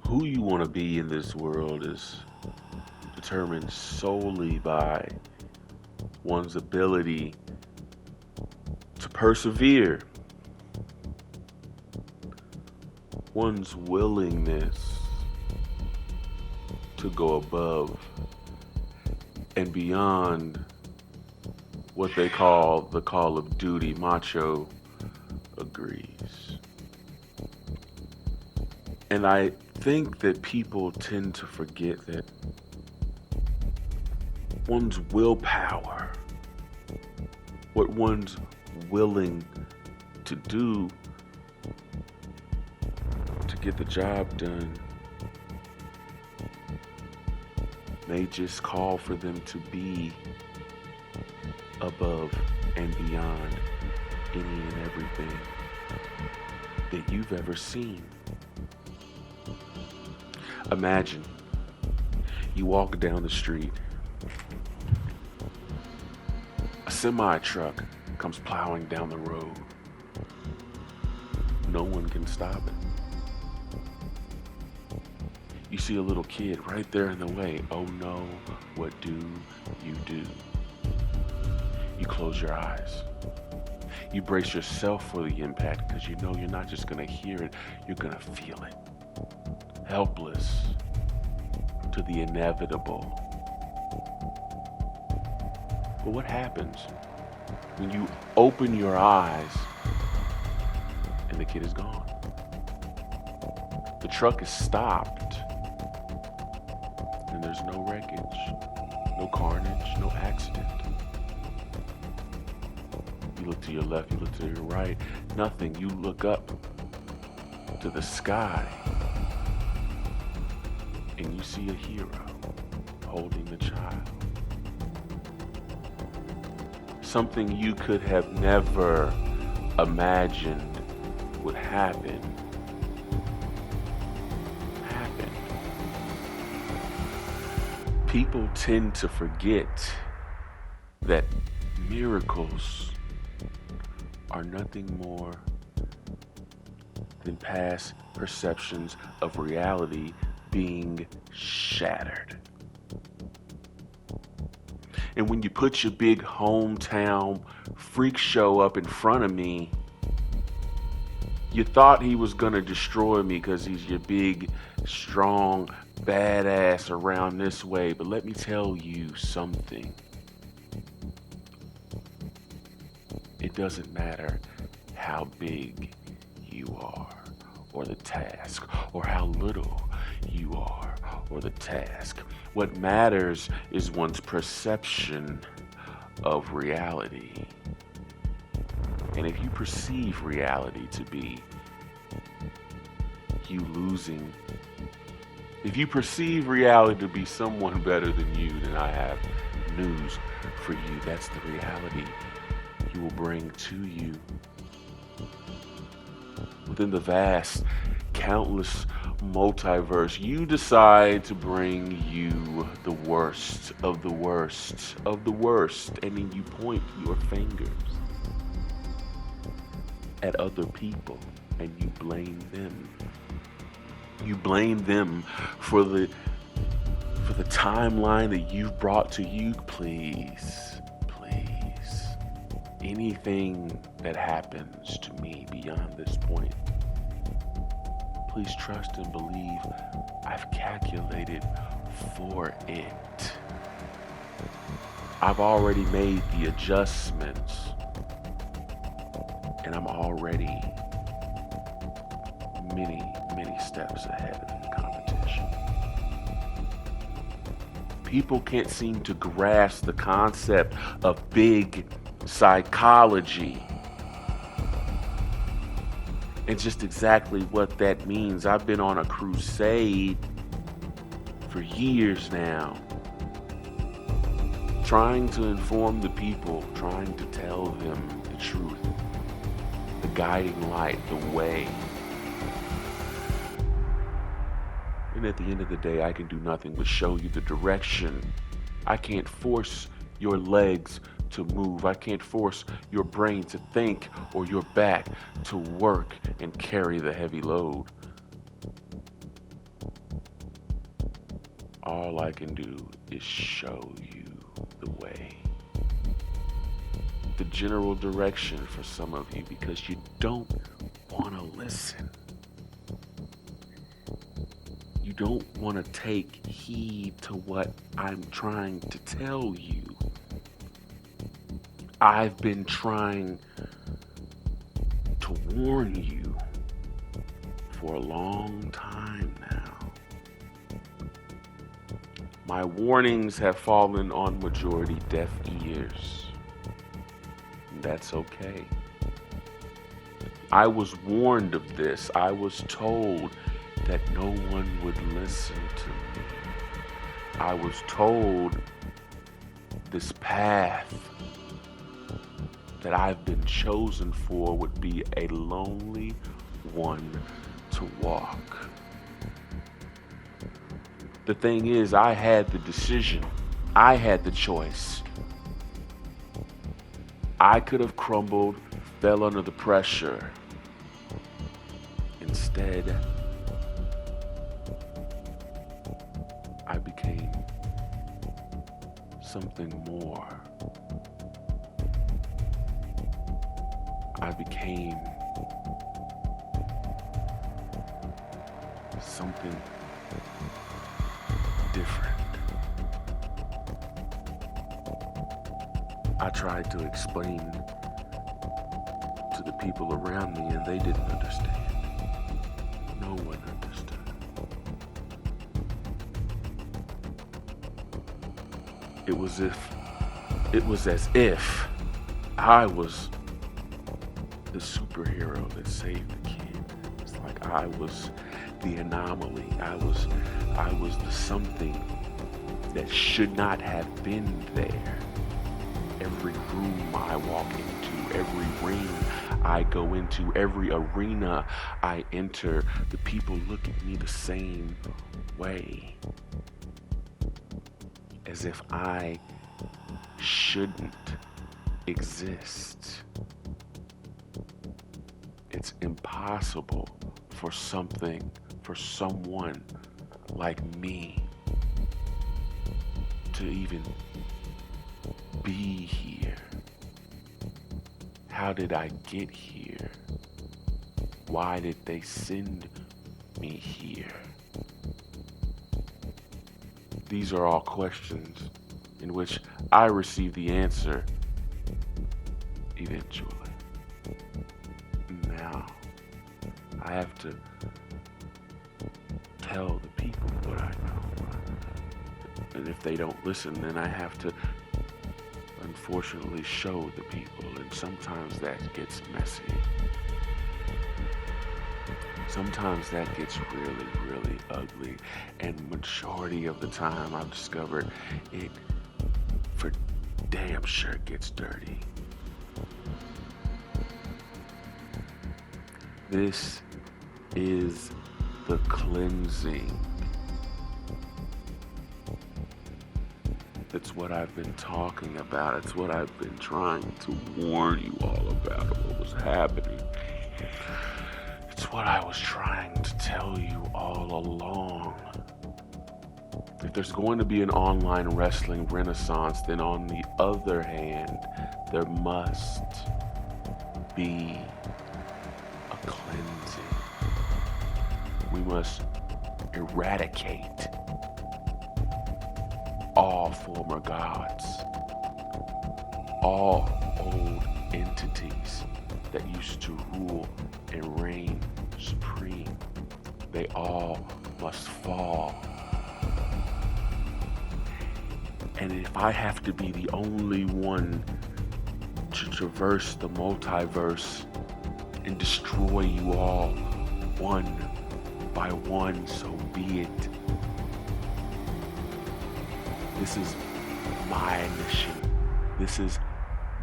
Who you want to be in this world is determined solely by one's ability to persevere, one's willingness to go above and beyond what they call the call of duty. Macho agrees. And I think that people tend to forget that one's willpower, what one's willing to do to get the job done, may just call for them to be above and beyond any and everything that you've ever seen. Imagine you walk down the street, a semi truck comes plowing down the road. No one can stop it. You see a little kid right there in the way. Oh no, what do? You close your eyes. You brace yourself for the impact because you know you're not just going to hear it, you're going to feel it. Helpless to the inevitable. But what happens when you open your eyes and the kid is gone? The truck is stopped and there's no wreckage, no carnage, no accident. You look to your left, you look to your right, nothing. You look up to the sky and you see a hero holding the child. Something you could have never imagined would happen. People tend to forget that miracles are nothing more than past perceptions of reality being shattered. And when you put your big hometown freak show up in front of me, you thought he was gonna destroy me because he's your big, strong, badass around this way. But let me tell you something. It doesn't matter how big you are, or the task, or how little you are, or the task. What matters is one's perception of reality. And if you perceive reality to be you losing, if you perceive reality to be someone better than you, then I have news for you. That's the reality you will bring to you. Within the vast, countless multiverse, you decide to bring you the worst of the worst of the worst, and then you point your fingers at other people and you blame them. You blame them for the timeline that you've brought to you. Please, anything that happens to me beyond this point, please trust and believe I've calculated for it. I've already made the adjustments, and I'm already many steps ahead of the competition. People can't seem to grasp the concept of big psychology and just exactly what that means. I've been on a crusade for years now, trying to inform the people, trying to tell them the truth, the guiding light, the way. And at the end of the day, I can do nothing but show you the direction. I can't force your legs to move. I can't force your brain to think or your back to work and carry the heavy load. all I can do is show you the way. The general direction for some of you, because you don't want to listen. You don't want to take heed to what I'm trying to tell you. I've been trying to warn you for a long time now. My warnings have fallen on majority deaf ears. That's okay. I was warned of this. I was told that no one would listen to me. I was told this path that I've been chosen for would be a lonely one to walk. The thing is, I had the decision. I had the choice. I could have crumbled, fell under the pressure. Instead, I became something more. I became something different. I tried to explain to the people around me and they didn't understand. No one understood. It was as if I was the superhero that saved the kid. It's like I was the anomaly. I was the something that should not have been there. Every room I walk into, every ring I go into, every arena I enter, the people look at me the same way. As if I shouldn't exist. It's impossible for someone like me to even be here. How did I get here? Why did they send me here? These are all questions in which I receive the answer eventually. Now, I have to tell the people what I know. And if they don't listen, then I have to unfortunately show the people. And sometimes that gets messy. Sometimes that gets really, really ugly. And majority of the time I've discovered it for damn sure gets dirty. This is the cleansing. It's what I've been talking about. It's what I've been trying to warn you all about what was happening. It's what I was trying to tell you all along. If there's going to be an online wrestling renaissance, then on the other hand, there must be a cleansing. We must eradicate all former gods, all old entities that used to rule and reign supreme. They all must fall. And if I have to be the only one to traverse the multiverse and destroy you all one by one, so be it. This is my mission. This is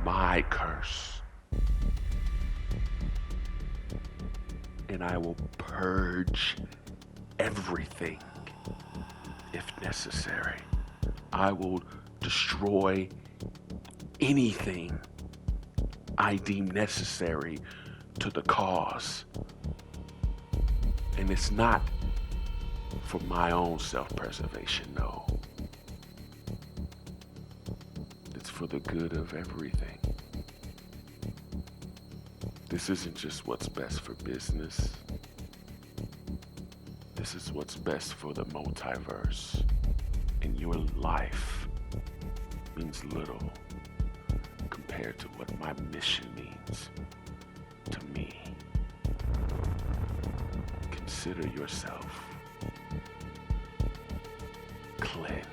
my curse. And I will purge everything if necessary. I will destroy anything I deem necessary to the cause. And it's not for my own self-preservation. No, it's for the good of everything. This isn't just what's best for business. This is what's best for the multiverse. And your life means little compared to what my mission means to me. Consider yourself cleansed.